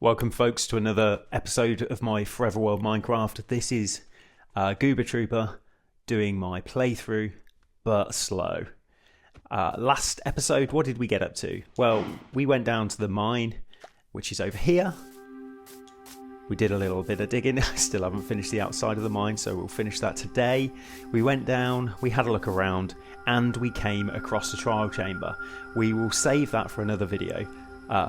Welcome folks to another episode of my Forever World Minecraft. This is Goober Trooper doing my playthrough, but slow. Last episode, what did we get up to? Well, we went down to the mine, which is over here. We did a little bit of digging. I still haven't finished the outside of the mine, so we'll finish that today. We went down, we had a look around, and we came across the trial chamber. We will save that for another video.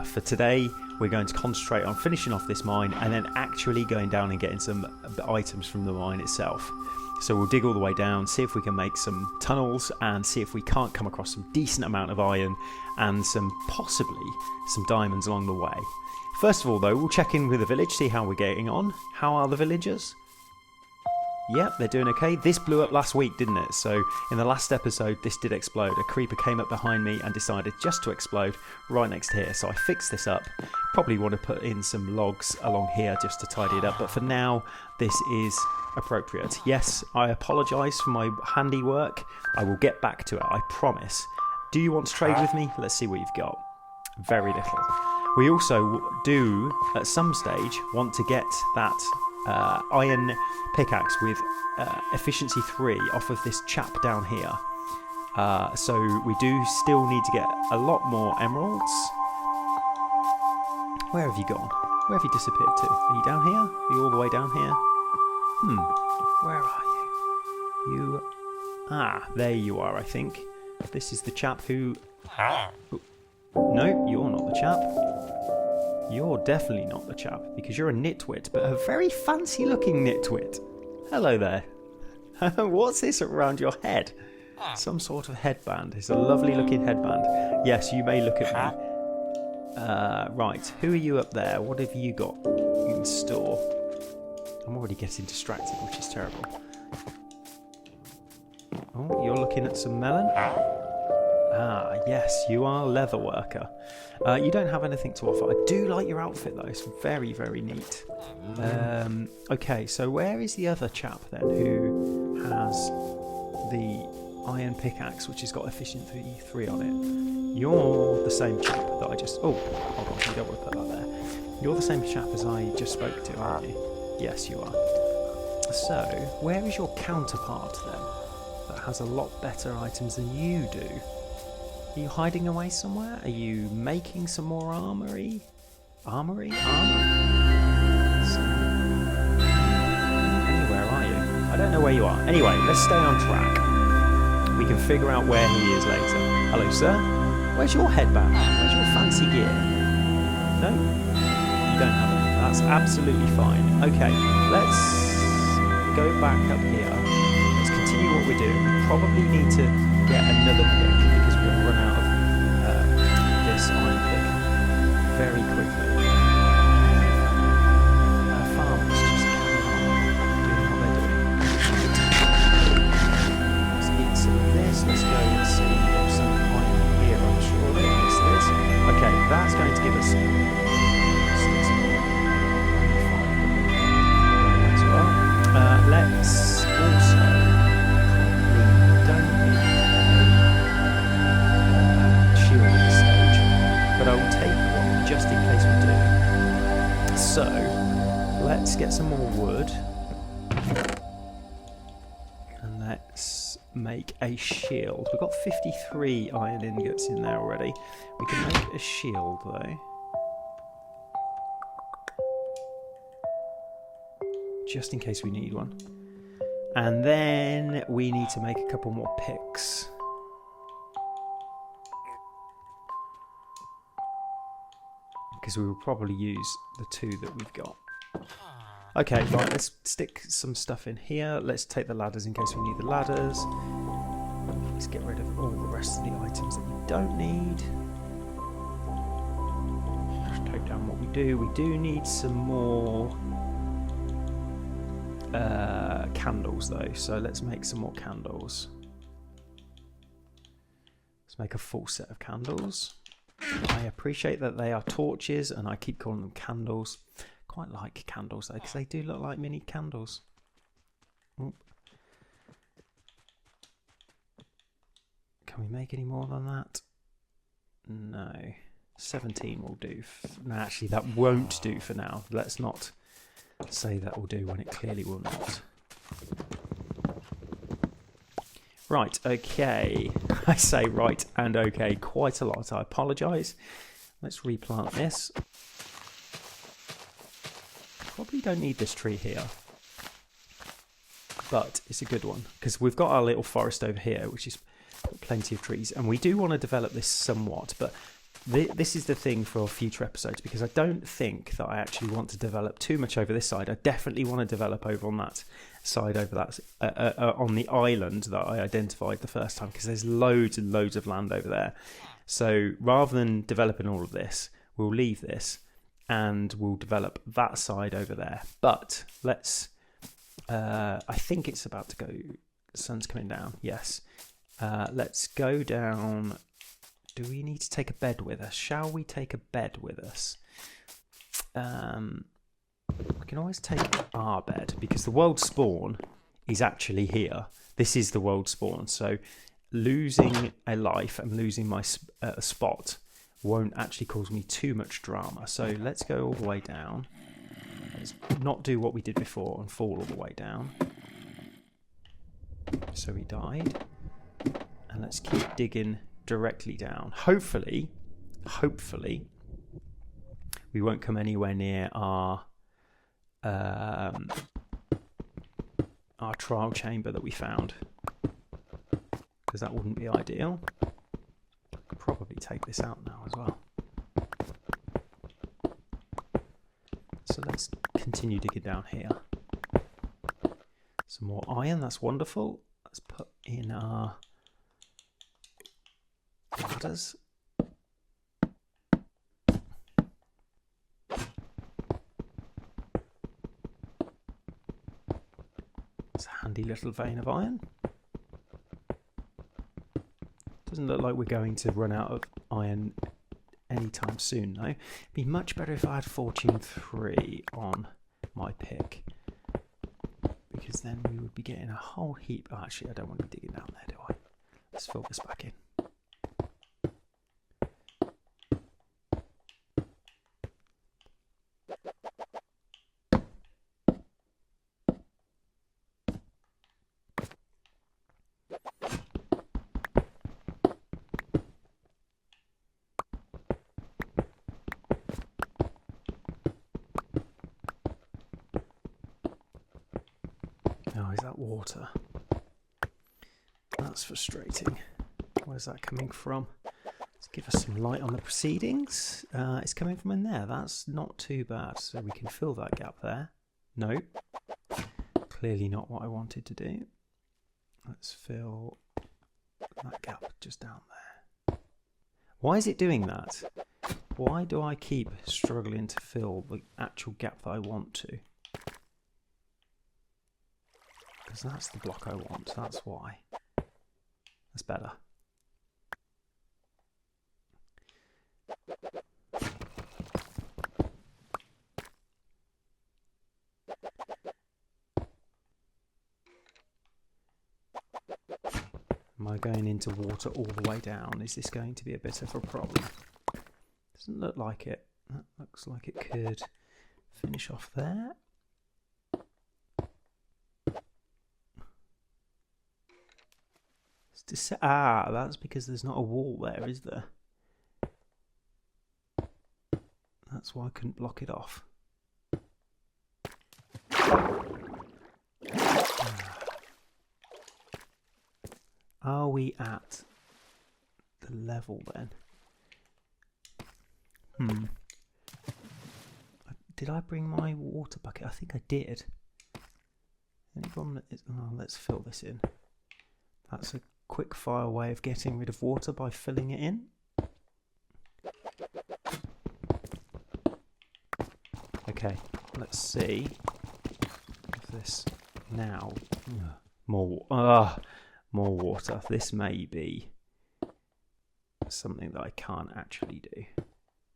For today, we're going to concentrate on finishing off this mine and then actually going down and getting some items from the mine itself. So we'll dig all the way down, see if we can make some tunnels and see if we can't come across some decent amount of iron and possibly some diamonds along the way. First of all though, we'll check in with the village, see how we're getting on. How are the villagers? Yep, they're doing okay. This blew up last week, didn't it? So in the last episode, this did explode. A creeper came up behind me and decided just to explode right next to here. So I fixed this up. Probably want to put in some logs along here just to tidy it up. But for now, this is appropriate. Yes, I apologise for my handiwork. I will get back to it, I promise. Do you want to trade with me? Let's see what you've got. Very little. We also do, at some stage, want to get that iron pickaxe with efficiency 3 off of this chap down here. So we do still need to get a lot more emeralds. Where have you gone? Where have you disappeared to? Are you down here? Are you all the way down here? Where are you? There you are, I think. This is the chap who... No, you're not the chap. You're definitely not the chap, because you're a nitwit, but a very fancy looking nitwit. Hello there. What's this around your head? Some sort of headband. It's a lovely looking headband. Yes, you may look at me. Right, who are you up there? What have you got in store? I'm already getting distracted, which is terrible. Oh, you're looking at some melon? Yes, you are a leather worker. You don't have anything to offer. I do like your outfit though, it's very, very neat. Okay, so where is the other chap then who has the iron pickaxe which has got efficiency 3 on it? You're the same chap that I just... Oh, hold on, you don't want to put that there. You're the same chap as I just spoke to, aren't you? Yes, you are. So, where is your counterpart then that has a lot better items than you do? Are you hiding away somewhere? Are you making some more armory? Armory? Armor? So, where are you? I don't know where you are. Anyway, let's stay on track. We can figure out where he is later. Hello, sir. Where's your headband? Where's your fancy gear? No? You don't have it. That's absolutely fine. Okay, let's go back up here. Let's continue what we're doing. We probably need to get another pick because we're going to run out of this iron pick very quickly. Farmers just carry on doing what they're doing. Let's eat some of this. Let's go and see. We've got some iron here, I'm sure. Yes, there is. Okay, that's going to give us sticks more. As well. Let's also... but I will take one just in case we do. So, let's get some more wood. And let's make a shield. We've got 53 iron ingots in there already. We can make a shield though. Just in case we need one. And then we need to make a couple more picks. Because we will probably use the 2 that we've got. Okay, right, let's stick some stuff in here. Let's take the ladders in case we need the ladders. Let's get rid of all the rest of the items that we don't need. Let's take down what we do. We do need some more candles though, so let's make some more candles. Let's make a full set of candles. I appreciate that they are torches and I keep calling them candles. Quite like candles though, because they do look like mini candles. Oop. Can we make any more than that? No. 17 will do. No, actually, that won't do for now. Let's not say that will do when it clearly will not. Right, okay. I say right and okay quite a lot. I apologise. Let's replant this. Probably don't need this tree here, but it's a good one because we've got our little forest over here, which is plenty of trees, and we do want to develop this somewhat, but this is the thing for future episodes, because I don't think that I actually want to develop too much over this side. I definitely want to develop over on that side, over that on the island that I identified the first time, because there's loads and loads of land over there. So rather than developing all of this, we'll leave this and we'll develop that side over there. But let's I think it's about to go, the sun's coming down, yes. Let's go down. Do we need to take a bed with us? Shall we take a bed with us? We can always take our bed, because the world spawn is actually here. This is the world spawn. So losing a life and losing my spot won't actually cause me too much drama. So let's go all the way down. Let's not do what we did before and fall all the way down. So we died. And let's keep digging directly down. Hopefully, we won't come anywhere near our trial chamber that we found, because that wouldn't be ideal. I could probably take this out now as well. So let's continue digging down here. Some more iron, that's wonderful. Let's put in our ladders. It's a handy little vein of iron. Doesn't look like we're going to run out of iron anytime soon, though. It'd be much better if I had Fortune 3 on my pick, because then we would be getting a whole heap. Oh, actually, I don't want to be digging down there, do I? Let's fill this back in. Oh, is that water? That's frustrating. Where's that coming from? Let's give us some light on the proceedings. It's coming from in there. That's not too bad. So we can fill that gap there. No. Clearly not what I wanted to do. Let's fill that gap just down there. Why is it doing that? Why do I keep struggling to fill the actual gap that I want to? Because that's the block I want, that's why. That's better. Am I going into water all the way down? Is this going to be a bit of a problem? Doesn't look like it. That looks like it could finish off there. That's because there's not a wall there, is there? That's why I couldn't block it off. Are we at the level then? Did I bring my water bucket? I think I did. Any problem? Oh, let's fill this in. That's a quick fire way of getting rid of water, by filling it in. Okay, let's see if this now more water. This may be something that I can't actually do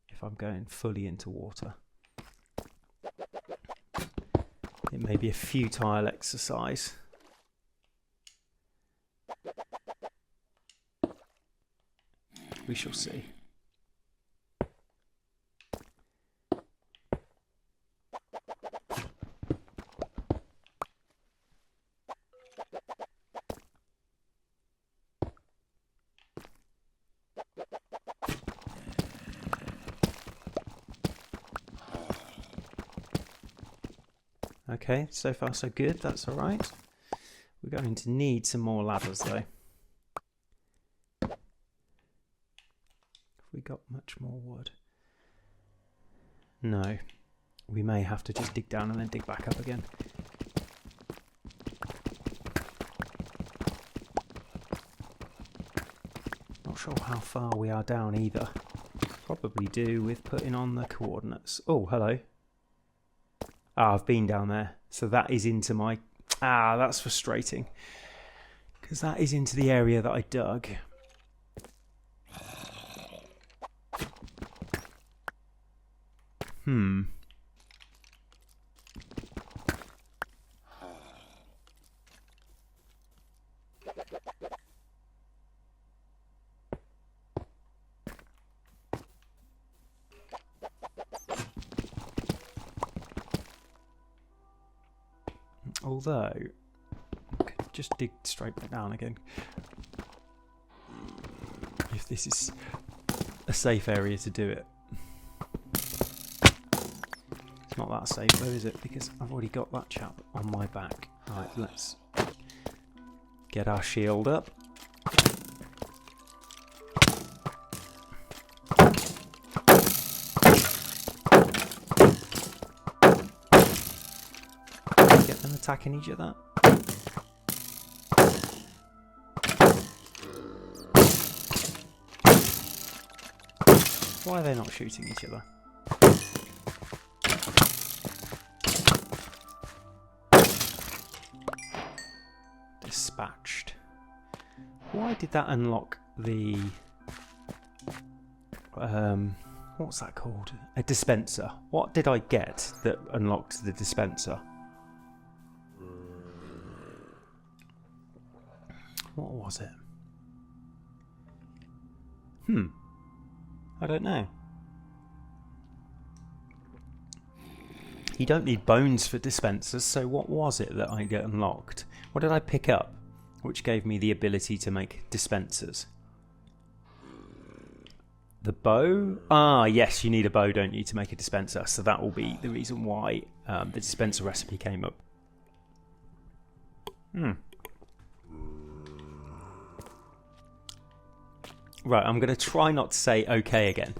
if I'm going fully into water. It may be a futile exercise. We shall see. Okay, so far so good. That's all right. We're going to need some more ladders though. Have we got much more wood? No. We may have to just dig down and then dig back up again. Not sure how far we are down either. Probably do with putting on the coordinates. Oh, hello. Ah, I've been down there. So that is into my... Ah, that's frustrating. Because that is into the area that I dug. Although, I could just dig straight back down again. If this is a safe area to do it. It's not that safe though, is it? Because I've already got that chap on my back. Right, let's get our shield up. Get them attacking each other. Why are they not shooting each other? Dispatched. Why did that unlock the... what's that called? A dispenser. What did I get that unlocked the dispenser? What was it? I don't know. You don't need bones for dispensers, so what was it that I get unlocked? What did I pick up which gave me the ability to make dispensers? The bow? Ah, yes, you need a bow, don't you, to make a dispenser. So that will be the reason why the dispenser recipe came up. Right, I'm going to try not to say okay again.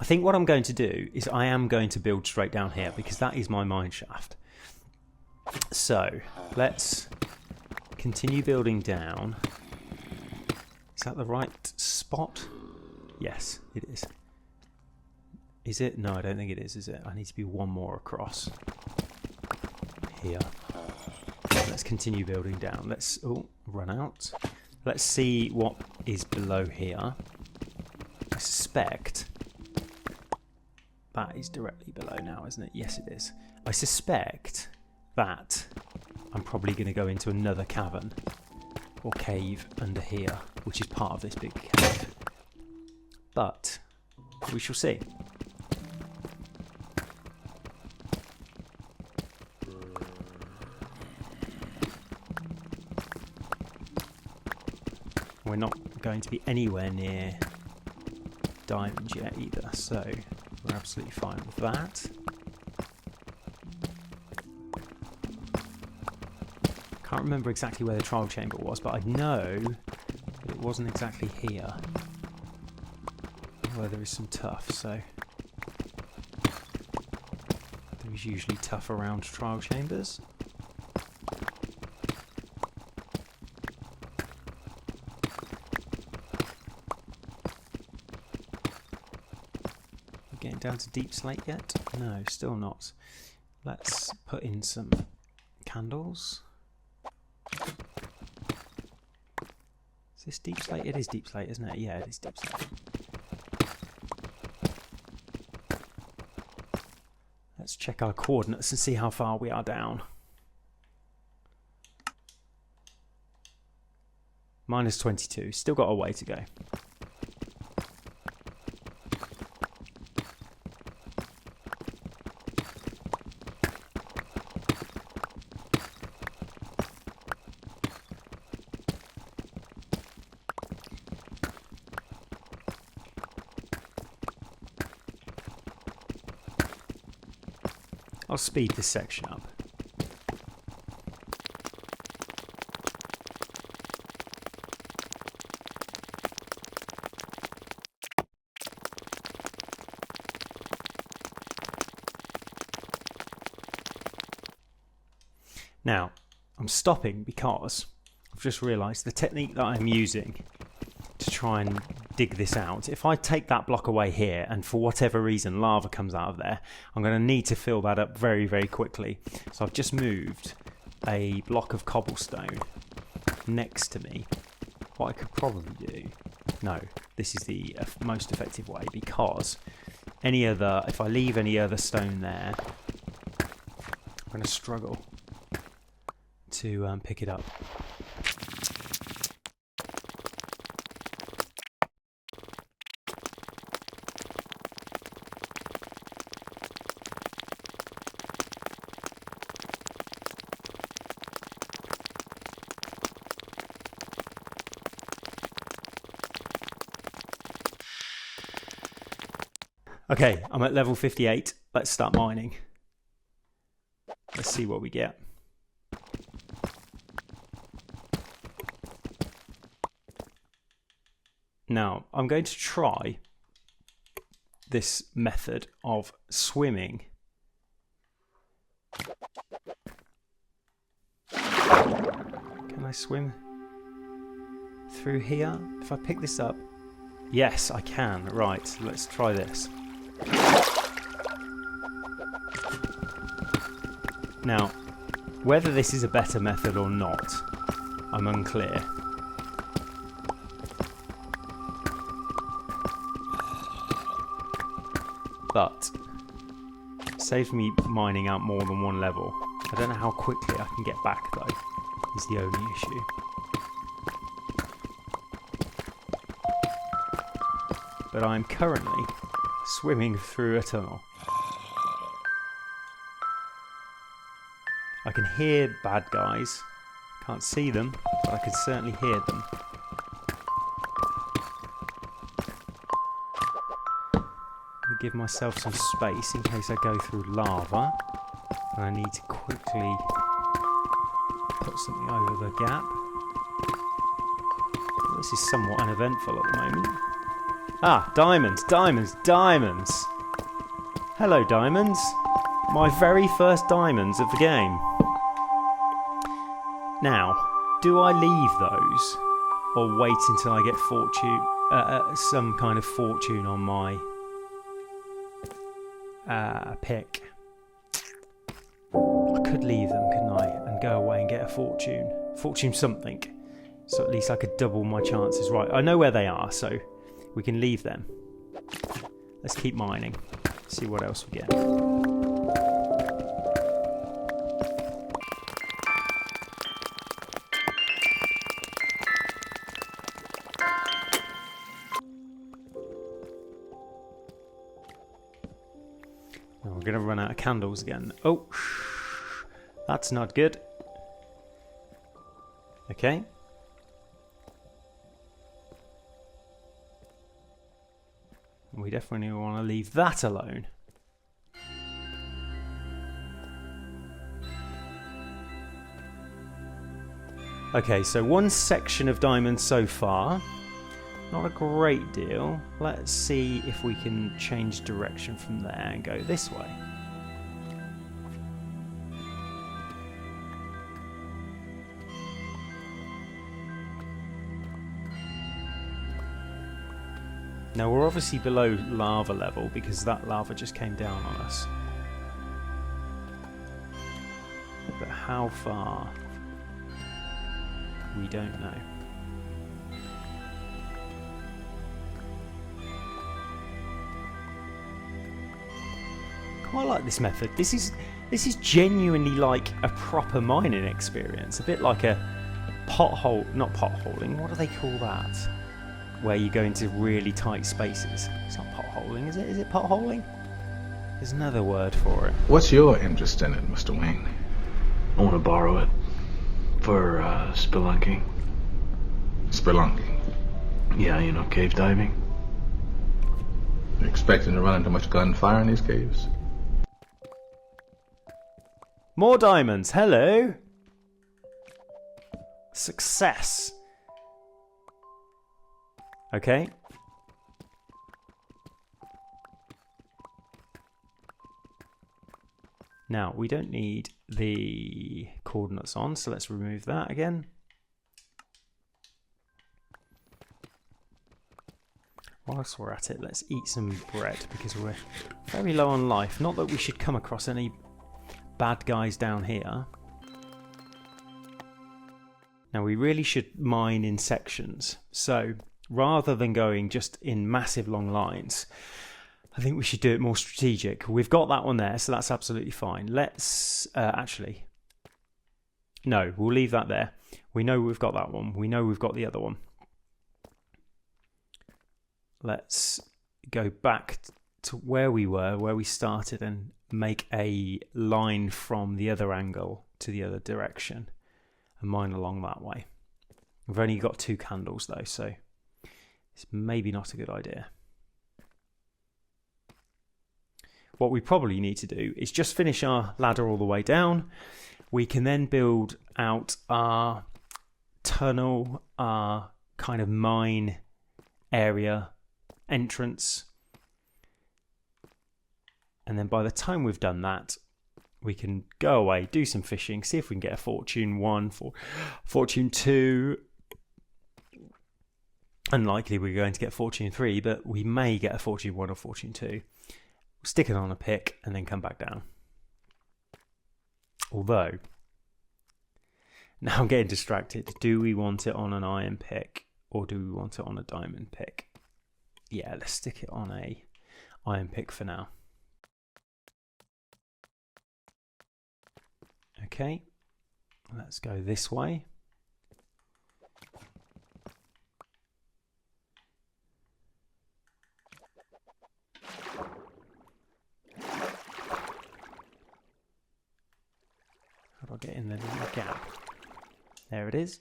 I think what I'm going to do is I am going to build straight down here because that is my mine shaft. So, let's continue building down. Is that the right spot? Yes, it is. Is it? No, I don't think it is it? I need to be one more across. Here. Let's continue building down. Let's... Oh, run out. Let's see what is below here. I suspect that is directly below now, isn't it? Yes, it is. I suspect that I'm probably going to go into another cavern or cave under here, which is part of this big cave. But we shall see. We're not going to be anywhere near diamonds yet either, so we're absolutely fine with that. Can't remember exactly where the trial chamber was, but I know that it wasn't exactly here. Where there is some tuff, so there is usually tuff around trial chambers. Getting down to deep slate yet? No, still not. Let's put in some candles. Is this deep slate? It is deep slate, isn't it? Yeah, it is deep slate. Let's check our coordinates and see how far we are down. Minus 22. Still got a way to go. I'll speed this section up. Now, I'm stopping because I've just realised the technique that I'm using to try and dig this out. If I take that block away here and for whatever reason lava comes out of there, I'm going to need to fill that up very, very quickly. So I've just moved a block of cobblestone next to me. What I could probably do... No, this is the most effective way, because if I leave any other stone there, I'm going to struggle to pick it up. Okay, I'm at level 58. Let's start mining. Let's see what we get. Now, I'm going to try this method of swimming. Can I swim through here? If I pick this up? Yes, I can. Right, let's try this. Now, whether this is a better method or not, I'm unclear. But it saves me mining out more than one level. I don't know how quickly I can get back though, is the only issue. But I'm currently swimming through a tunnel. I can hear bad guys. Can't see them, but I can certainly hear them. Give myself some space in case I go through lava and I need to quickly put something over the gap. Well, this is somewhat uneventful at the moment. Ah, diamonds, diamonds, diamonds! Hello, diamonds! My very first diamonds of the game. Now, do I leave those or wait until I get some kind of fortune on my pick? I could leave them, couldn't I, and go away and get a fortune something, so at least I could double my chances. Right, I know where they are, so we can leave them. Let's keep mining, see what else we get. We're going to run out of candles again. Oh, that's not good. Okay. We definitely want to leave that alone. Okay, so one section of diamonds so far. Not a great deal. Let's see if we can change direction from there and go this way. Now we're obviously below lava level because that lava just came down on us. But how far? We don't know. I like this method. This is genuinely like a proper mining experience. A bit like a pothole, not potholing. What do they call that? Where you go into really tight spaces. It's not potholing, is it? Is it potholing? There's another word for it. What's your interest in it, Mr. Wayne? I want to borrow it for spelunking. Spelunking? Yeah, you know, cave diving. You expecting to run into much gunfire in these caves? More diamonds, hello! Success. Okay. Now, we don't need the coordinates on, so let's remove that again. Whilst we're at it, let's eat some bread, because we're very low on life. Not that we should come across any bad guys down here. Now, we really should mine in sections. So, rather than going just in massive long lines, I think we should do it more strategic. We've got that one there, so that's absolutely fine. Let's actually... No, we'll leave that there. We know we've got that one. We know we've got the other one. Let's go back to where we were, where we started, and make a line from the other angle to the other direction and mine along that way. We've only got 2 candles though, so it's maybe not a good idea. What we probably need to do is just finish our ladder all the way down. We can then build out our tunnel, our kind of mine area entrance. And then by the time we've done that, we can go away, do some fishing, see if we can get a fortune 1, fortune 2. Unlikely we're going to get fortune 3, but we may get a fortune 1 or fortune 2. Stick it on a pick and then come back down. Although, now I'm getting distracted. Do we want it on an iron pick or do we want it on a diamond pick? Yeah, let's stick it on a iron pick for now. Okay, let's go this way. How do I get in the little gap? There it is.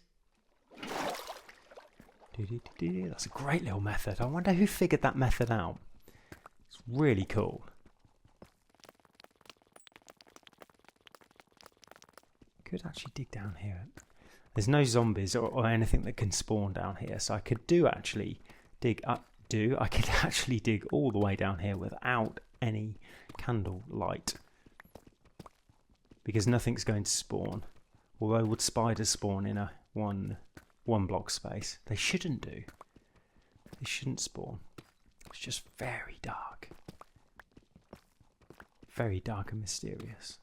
That's a great little method. I wonder who figured that method out. It's really cool. Could actually dig down here. There's no zombies or anything that can spawn down here, so I could actually dig all the way down here without any candle light, because nothing's going to spawn. Although would spiders spawn in a one block space? They shouldn't do. They shouldn't spawn. It's just very dark. Very dark and mysterious.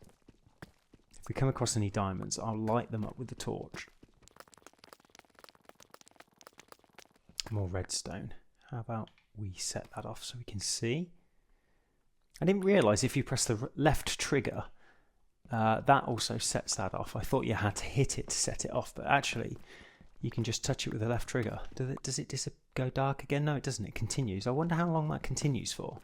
If we come across any diamonds, I'll light them up with the torch. More redstone. How about we set that off so we can see? I didn't realise if you press the left trigger, that also sets that off. I thought you had to hit it to set it off, but actually you can just touch it with the left trigger. Does it go dark again? No, it doesn't. It continues. I wonder how long that continues for.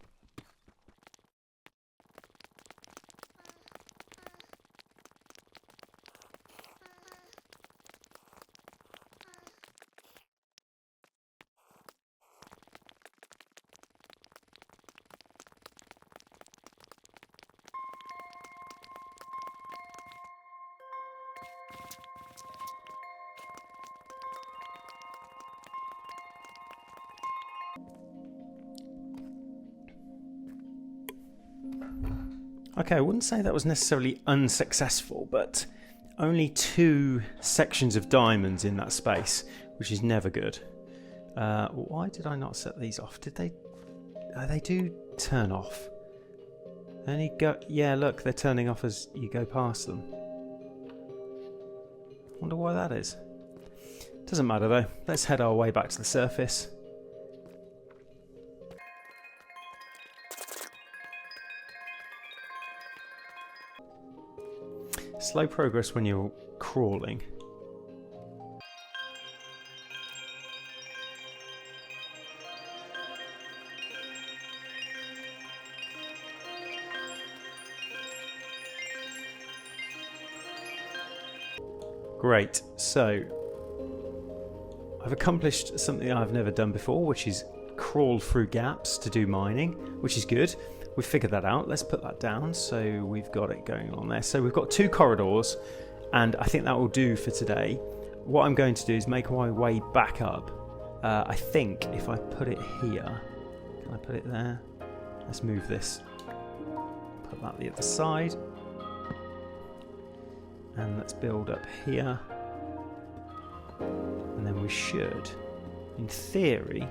Okay, I wouldn't say that was necessarily unsuccessful, but only 2 sections of diamonds in that space, which is never good. Why did I not set these off? Did they? They do turn off. Only go. Yeah, look, they're turning off as you go past them. Wonder why that is. Doesn't matter though. Let's head our way back to the surface. Slow progress when you're crawling. Great, so I've accomplished something I've never done before, which is crawl through gaps to do mining, which is good. We've figured that out. Let's put that down so we've got it going on there. So we've got 2 corridors, and I think that will do for today. What I'm going to do is make my way back up. I think if I put it here, can I put it there? Let's move this. Put that the other side. And let's build up here. And then we should, in theory,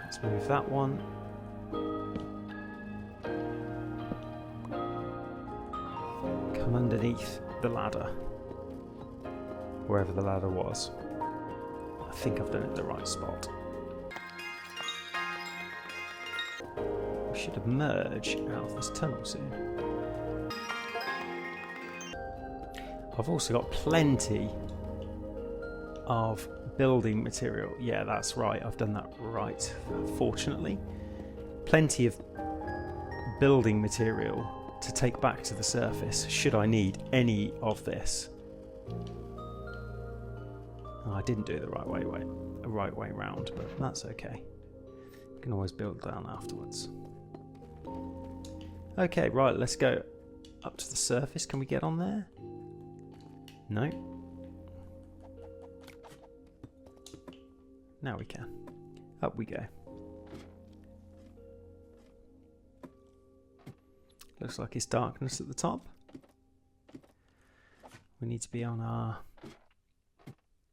let's move that one. Come underneath the ladder. Wherever the ladder was. I think I've done it in the right spot. We should emerge out of this tunnel soon. I've also got plenty of building material. Yeah, that's right. I've done that right, fortunately. Plenty of building material to take back to the surface, should I need any of this. Oh, I didn't do it the right way round, but that's okay. You can always build down afterwards. Okay, right, let's go up to the surface. Can we get on there? No. Now we can. Up we go. Looks like it's darkness at the top. We need to be on our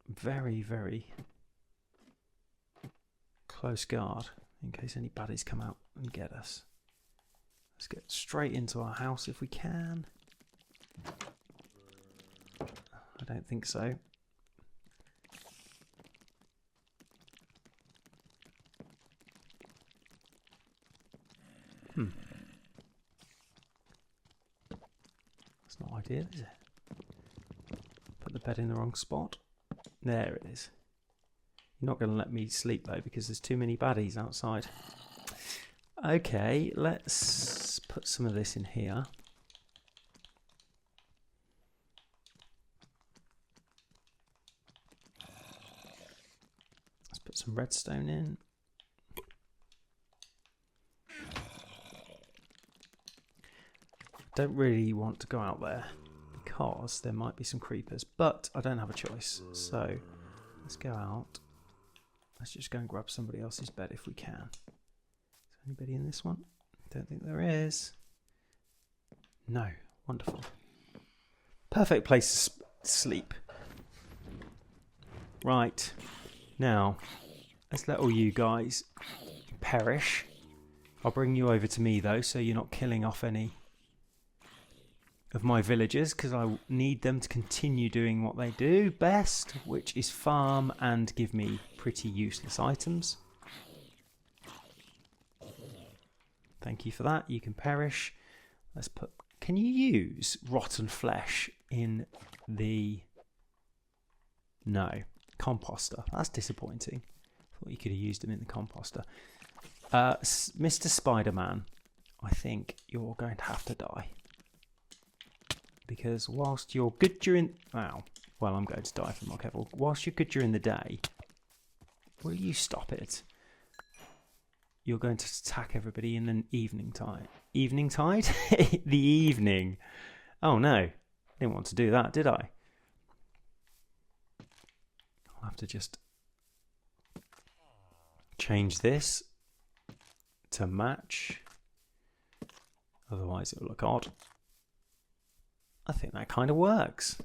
very, very close guard in case any baddies come out and get us. Let's get straight into our house if we can. I don't think so. That's not ideal, is it? Put the bed in the wrong spot. There it is. You're not going to let me sleep though because there's too many baddies outside. Okay, let's put some of this in here. Let's put some redstone in. Don't really want to go out there because there might be some creepers, but I don't have a choice. So let's go out. Let's just go and grab somebody else's bed if we can. Is there anybody in this one? Don't think there is. No. Wonderful. Perfect place to sleep. Right. Now, let's let all you guys perish. I'll bring you over to me though, so you're not killing off any of my villagers, because I need them to continue doing what they do best, which is farm and give me pretty useless items. Thank you for that. You can perish. Let's put... Can you use rotten flesh in the... No. Composter. That's disappointing. Thought you could have used them in the composter. Mr. Spider-Man, I think you're going to have to die. Because whilst you're good during... Oh, well, I'm going to die if I'm not careful. Whilst you're good during the day, will you stop it? You're going to attack everybody in the evening tide. Evening tide? The evening. Oh, no. Didn't want to do that, did I? I'll have to just change this to match. Otherwise, it'll look odd. I think that kind of works.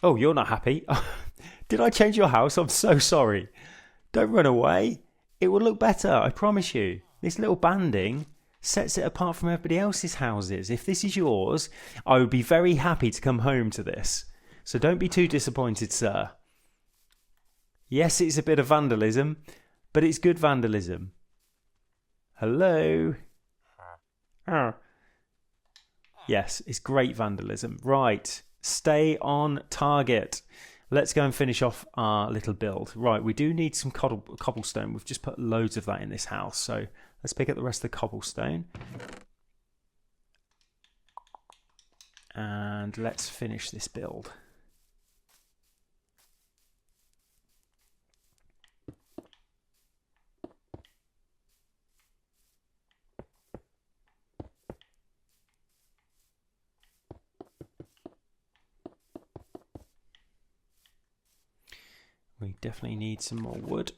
Oh, you're not happy? Did I change your house? I'm so sorry. Don't run away. It will look better, I promise you. This little banding sets it apart from everybody else's houses. If this is yours, I would be very happy to come home to this. So don't be too disappointed, sir. Yes, it's a bit of vandalism, but it's good vandalism. Hello? Oh. Yes, it's great vandalism. Right, stay on target. Let's go and finish off our little build. Right, we do need some cobblestone. We've just put loads of that in this house. So let's pick up the rest of the cobblestone. And let's finish this build. We definitely need some more wood.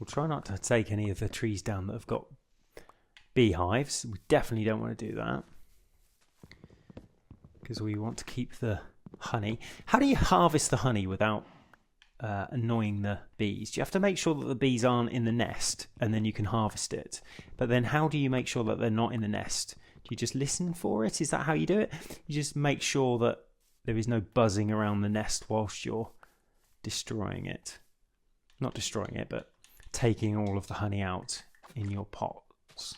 try not to take any of the trees down that have got beehives. We definitely don't want to do that, because we want to keep the honey. How do you harvest the honey without annoying the bees? Do you have to make sure that the bees aren't in the nest and then you can harvest it? But then how do you make sure that they're not in the nest? Do you just listen for it? Is that how you do it? You just make sure that there is no buzzing around the nest whilst you're destroying it. Not destroying it, but taking all of the honey out in your pots.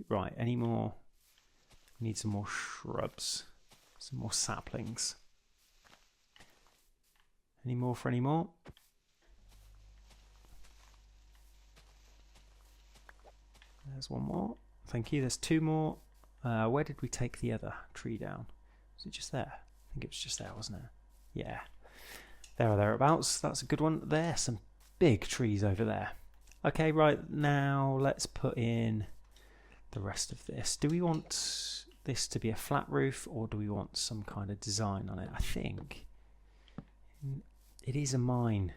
Right, any more? We need some more shrubs, some more saplings. Any more for any more? There's one more. Thank you. There's two more. Where did we take the other tree down? Was it just there? I think it was just there, wasn't it? Yeah. There or thereabouts. That's a good one. There's some big trees over there. Okay, right. Now let's put in the rest of this. Do we want this to be a flat roof, or do we want some kind of design on it? I think it is a mine.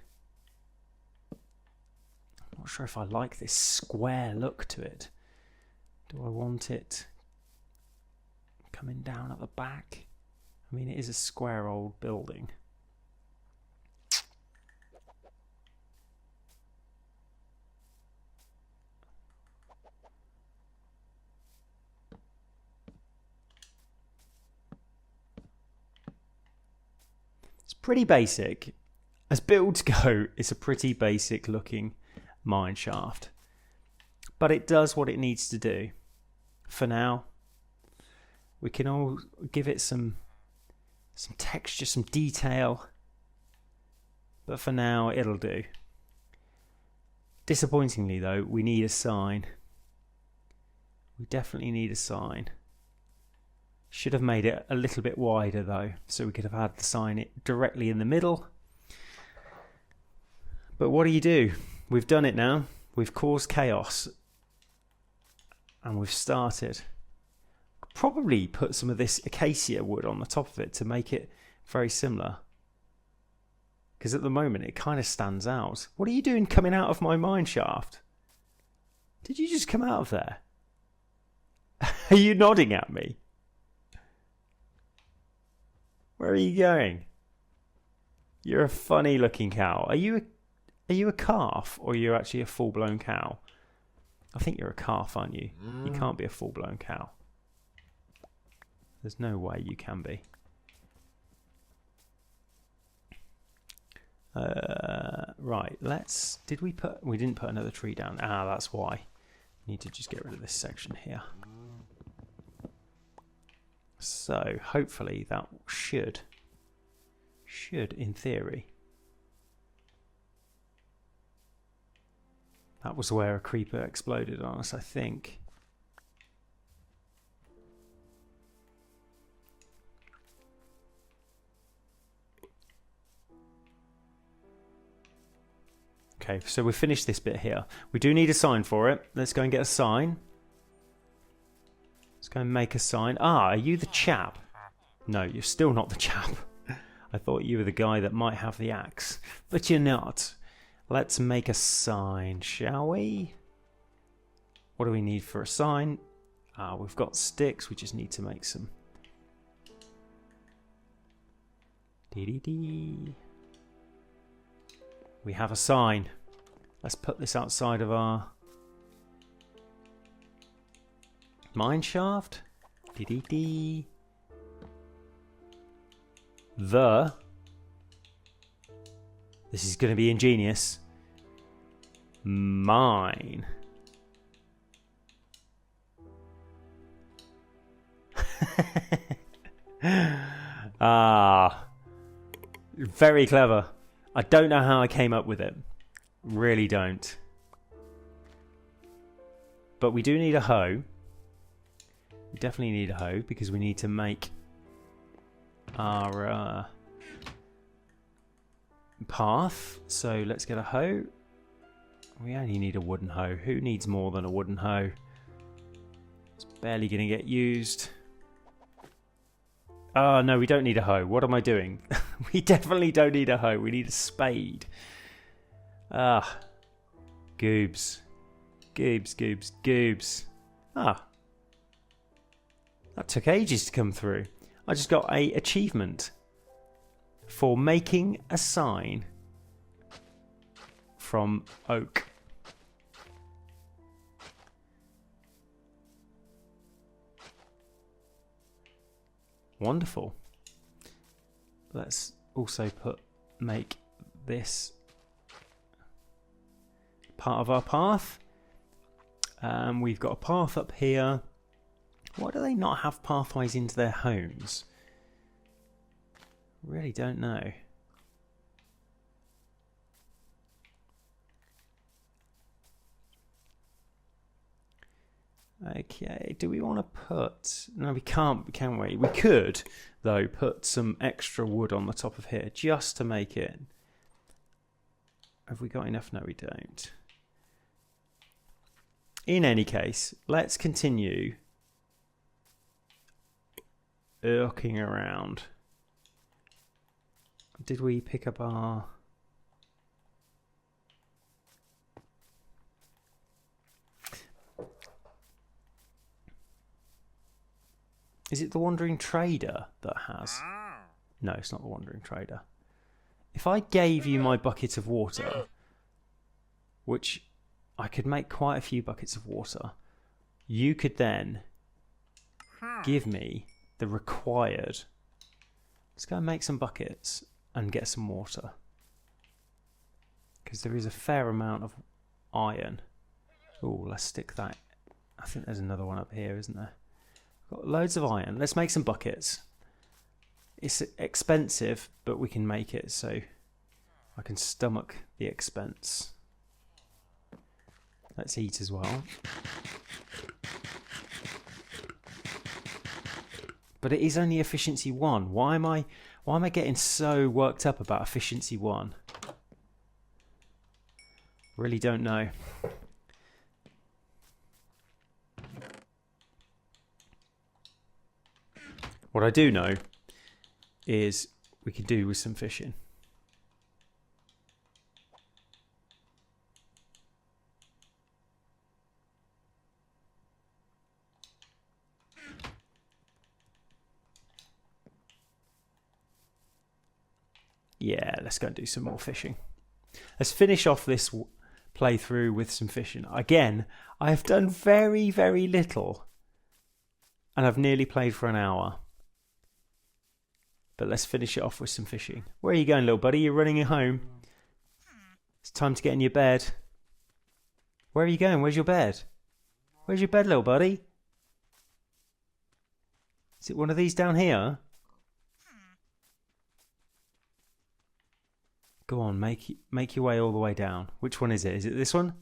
I'm not sure if I like this square look to it. Do I want it coming down at the back? I mean, it is a square old building. It's pretty basic. As builds go, it's a pretty basic looking mine shaft. But it does what it needs to do. For now, we can all give it some texture, some detail. But for now, it'll do. Disappointingly though, we need a sign. We definitely need a sign. Should have made it a little bit wider though, so we could have had the sign directly in the middle. But what do? We've done it now. We've caused chaos. And we've started. Probably put some of this acacia wood on the top of it to make it very similar. Because at the moment it kind of stands out. What are you doing coming out of my mine shaft? Did you just come out of there? Are you nodding at me? Where are you going? You're a funny looking cow. Are you a calf, or are you actually a full-blown cow? I think you're a calf, aren't you? You can't be a full-blown cow. There's no way you can be. Right, we didn't put another tree down. Ah, that's why. Need to just get rid of this section here. So hopefully that should in theory. That was where a creeper exploded on us, I think. Okay, so we've finished this bit here. We do need a sign for it. Let's go and get a sign. Let's go and make a sign. Ah, are you the chap? No, you're still not the chap. I thought you were the guy that might have the axe. But you're not. Let's make a sign, shall we? What do we need for a sign? We've got sticks. We just need to make some. Dee-dee-dee. We have a sign. Let's put this outside of our mine shaft. Dee-dee-dee. This is going to be ingenious. Mine. Very clever. I don't know how I came up with it. Really don't. But we do need a hoe. We definitely need a hoe because we need to make our path. So let's get a hoe. We only need a wooden hoe. Who needs more than a wooden hoe? It's barely going to get used. Oh, no, we don't need a hoe. What am I doing? We definitely don't need a hoe. We need a spade. Goobs. Goobs, goobs, goobs. Ah. That took ages to come through. I just got a achievement for making a sign from oak. Wonderful. Let's also make this part of our path. We've got a path up here. Why do they not have pathways into their homes? Really don't know. Okay, do we want to put... No, we can't, can we? We could, though, put some extra wood on the top of here just to make it. Have we got enough? No, we don't. In any case, let's continue looking around. Did we pick up our... Is it the Wandering Trader that has... No, it's not the Wandering Trader. If I gave you my bucket of water, which I could make quite a few buckets of water, you could then give me the required... Let's go and make some buckets and get some water. Because there is a fair amount of iron. Oh, let's stick that. I think there's another one up here, isn't there? Got loads of iron. Let's make some buckets. It's expensive, but we can make it, so I can stomach the expense. Let's eat as well. But it is only efficiency 1. Why am I getting so worked up about efficiency 1? Really don't know. What I do know is we can do with some fishing. Yeah, let's go and do some more fishing. Let's finish off this playthrough with some fishing. Again, I have done very, very little. And I've nearly played for an hour. But let's finish it off with some fishing. Where are you going, little buddy? You're running home. It's time to get in your bed. Where are you going? Where's your bed? Where's your bed, little buddy? Is it one of these down here? Go on, make your way all the way down. Which one is it? Is it this one?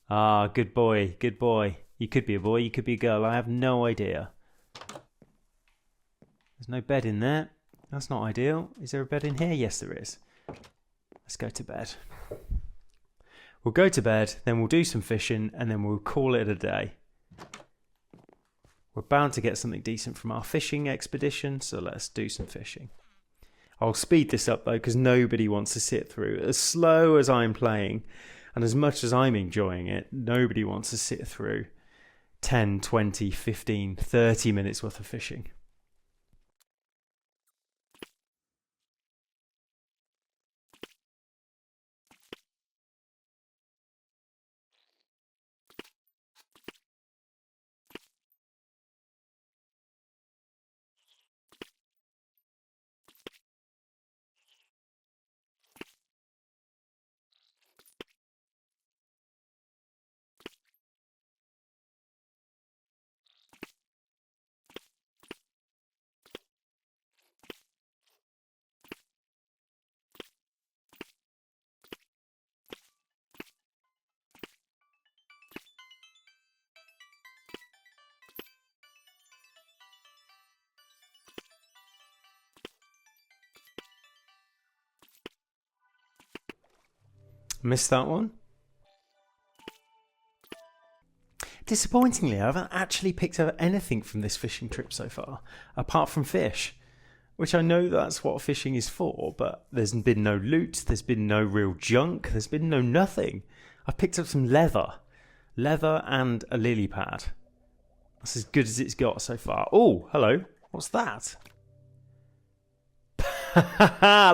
Ah, good boy, good boy. You could be a boy, you could be a girl. I have no idea. There's no bed in there. That's not ideal. Is there a bed in here? Yes, there is. Let's go to bed. We'll go to bed, then we'll do some fishing, and then we'll call it a day. We're bound to get something decent from our fishing expedition, so let's do some fishing. I'll speed this up though, because nobody wants to sit through. As slow as I'm playing, and as much as I'm enjoying it, nobody wants to sit through 10, 20, 15, 30 minutes worth of fishing. Missed that one. Disappointingly, I haven't actually picked up anything from this fishing trip so far, apart from fish, which I know that's what fishing is for, but there's been no loot, there's been no real junk, there's been no nothing. I've picked up some leather. Leather and a lily pad. That's as good as it's got so far. Oh, hello. What's that?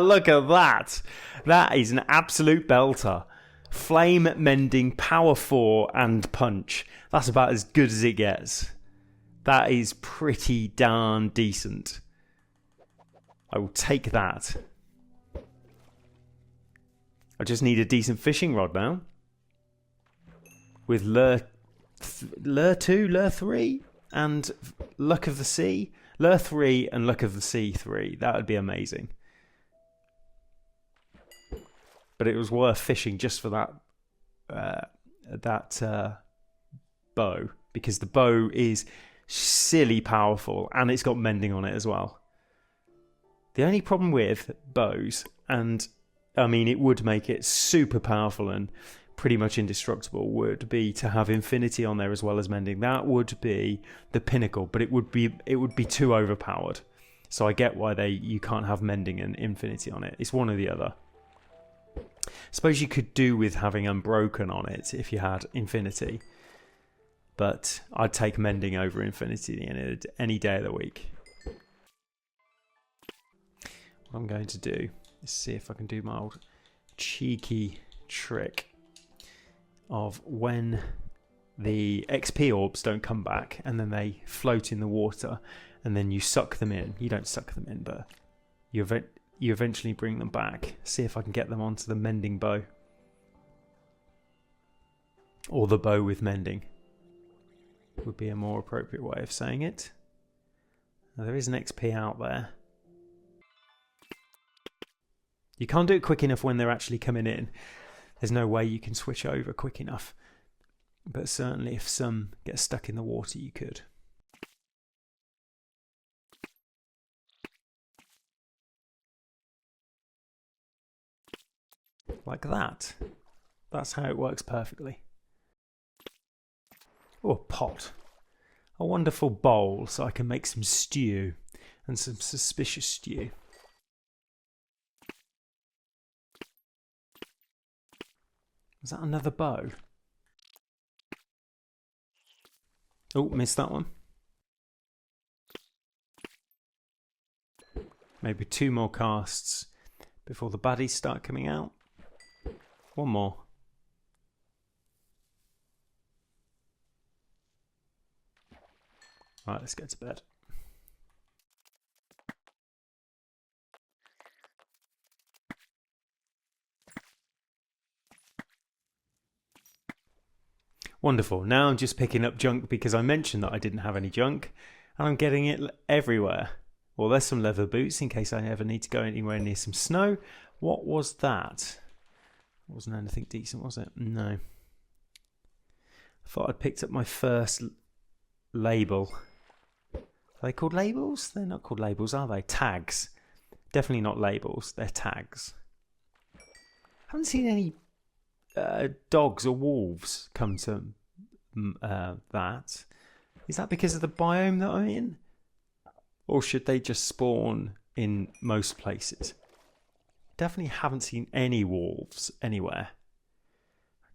Look at that. That is an absolute belter. Flame mending, power 4 and punch. That's about as good as it gets. That is pretty darn decent. I will take that. I just need a decent fishing rod now. With lure 2, lure 3 and luck of the sea. Lure 3 and luck of the sea 3. That would be amazing. But it was worth fishing just for that bow, because the bow is silly powerful and it's got mending on it as well. The only problem with bows, and I mean it would make it super powerful and pretty much indestructible, would be to have infinity on there as well as mending. That would be the pinnacle, but it would be too overpowered. So I get why you can't have mending and infinity on it. It's one or the other. Suppose you could do with having unbroken on it if you had infinity, but I'd take mending over infinity any day of the week. What I'm going to do is see if I can do my old cheeky trick of when the XP orbs don't come back and then they float in the water and then you suck them in. You don't suck them in, but you eventually bring them back. See if I can get them onto the mending bow. Or the bow with mending would be a more appropriate way of saying it. Now, there is an XP out there. You can't do it quick enough when they're actually coming in. There's no way you can switch over quick enough. But certainly if some get stuck in the water, you could. Like that. That's how it works perfectly. Oh, a pot. A wonderful bowl so I can make some stew. And some suspicious stew. Is that another bow? Oh, missed that one. Maybe 2 more casts before the baddies start coming out. 1 more. Right, let's get to bed. Wonderful. Now I'm just picking up junk because I mentioned that I didn't have any junk, and I'm getting it everywhere. Well, there's some leather boots in case I ever need to go anywhere near some snow. What was that? Wasn't anything decent, was it? No. I thought I'd picked up my first label. Are they called labels? They're not called labels, are they? Tags. Definitely not labels. They're tags. I haven't seen any dogs or wolves come to that. Is that because of the biome that I'm in? Or should they just spawn in most places? Definitely haven't seen any wolves anywhere.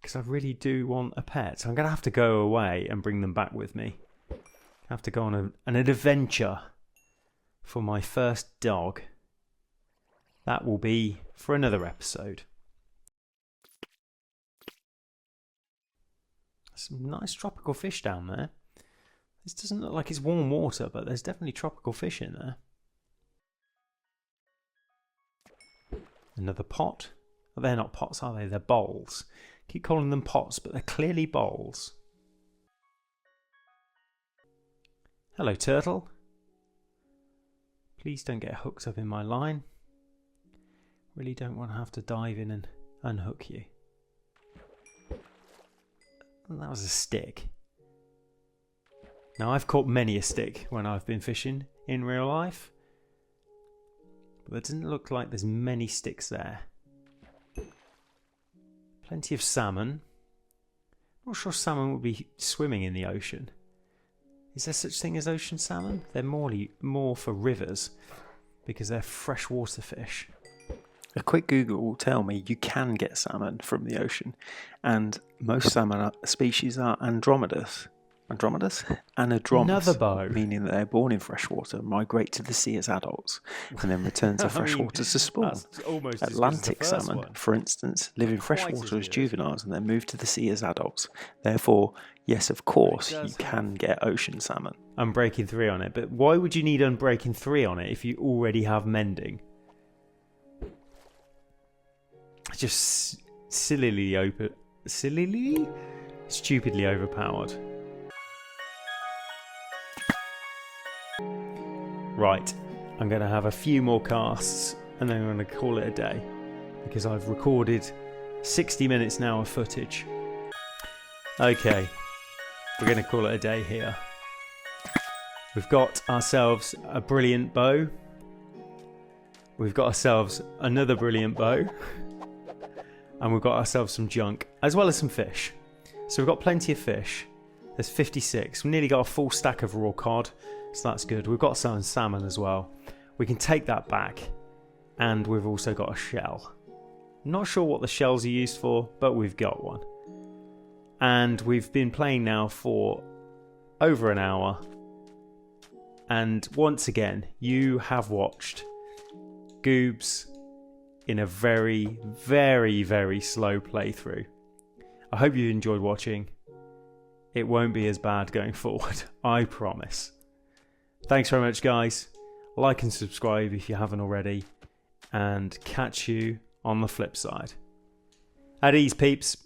Because I really do want a pet. So I'm going to have to go away and bring them back with me. I have to go on an adventure for my first dog. That will be for another episode. Some nice tropical fish down there. This doesn't look like it's warm water, but there's definitely tropical fish in there. Another pot. Well, they're not pots, are they? They're bowls. Keep calling them pots, but they're clearly bowls. Hello, turtle. Please don't get hooked up in my line. Really don't want to have to dive in and unhook you. And that was a stick. Now, I've caught many a stick when I've been fishing in real life. But it doesn't look like there's many sticks there. Plenty of salmon. Not sure salmon would be swimming in the ocean. Is there such thing as ocean salmon? They're more for rivers because they're freshwater fish. A quick Google will tell me you can get salmon from the ocean, and most salmon species are Andromedous. Anadromous, bow. meaning that they're born in freshwater, migrate to the sea as adults, and then return to freshwater to spawn. Almost Atlantic salmon, for instance, live in freshwater as juveniles and then move to the sea as adults. Therefore, yes, of course, you can get ocean salmon. Unbreaking 3 on it, but why would you need Unbreaking 3 on it if you already have Mending? Just stupidly overpowered. Right, I'm going to have a few more casts and then I'm going to call it a day because I've recorded 60 minutes now of footage. Okay, we're going to call it a day here. We've got ourselves a brilliant bow. We've got ourselves another brilliant bow. And we've got ourselves some junk, as well as some fish. So we've got plenty of fish. There's 56. We've nearly got a full stack of raw cod, so that's good. We've got some salmon as well. We can take that back. And we've also got a shell. Not sure what the shells are used for, but we've got one. And we've been playing now for over an hour. And once again, you have watched Goobs in a very, very, very slow playthrough. I hope you enjoyed watching. It won't be as bad going forward, I promise. Thanks very much, guys. Like and subscribe if you haven't already, and catch you on the flip side. At ease, peeps.